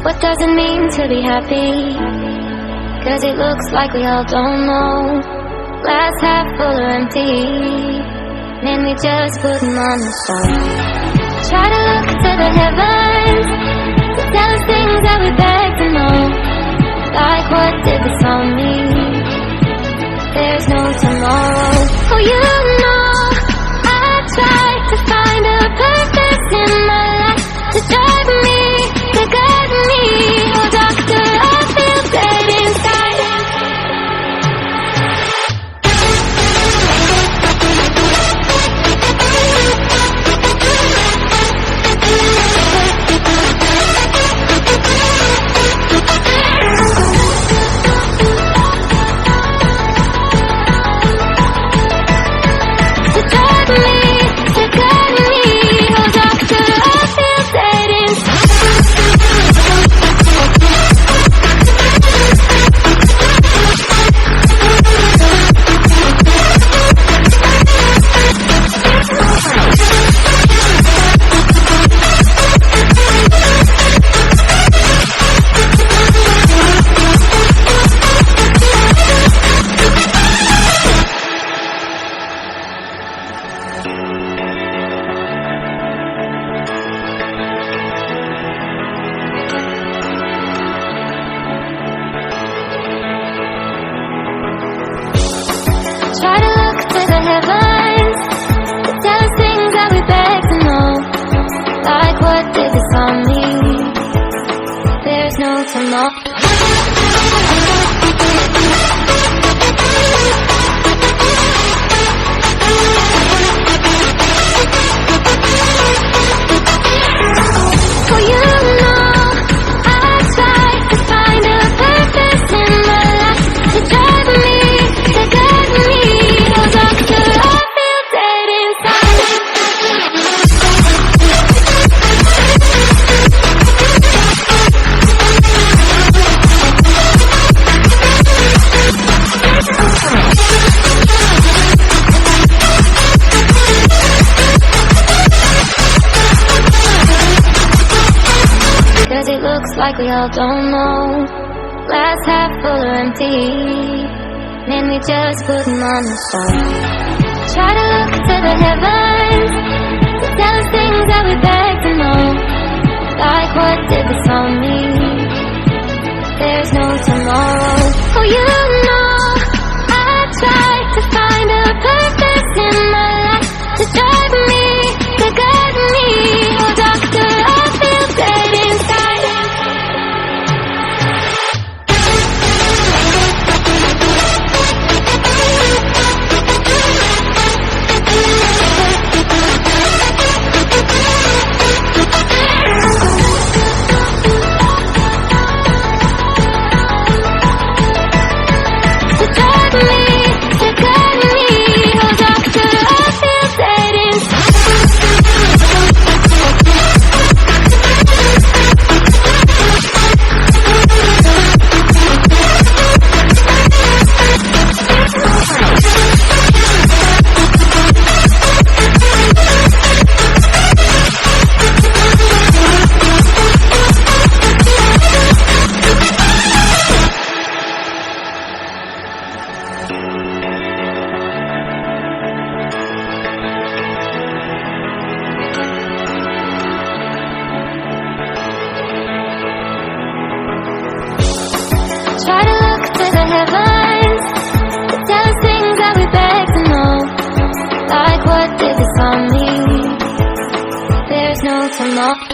What does it mean to be happy? 'Cause it looks like we all don't know. Glass half full or empty, then we just put them on the show. Try to look to the heavens to tell us things that we beg to know. Like what did this all mean? There's no tomorrow. Oh, you know I tried to find a purpose in my life to drive me, to guide me. Oh, doctor, I feel dead inside. Try to look to the heavens to tell us things that we beg to know. Like what did this all mean? There's no tomorrow. Oh, you know I tried to find a purpose in my life to drive me, to guide me. Oh, doctor, I feel dead inside. It looks like we all don't know. Glass half full or empty, then we just put them on the show. Try to look to the heavens to tell us things that we beg to know. Like what did this all mean? There's no tomorrow. Oh, you know I tried to find a purpose in my life to drive me, to guide me. Oh, doctor, I feel dead inside. Try to look to the heavens to tell us things that we beg to know. Like what did this all mean? There's no tomorrow.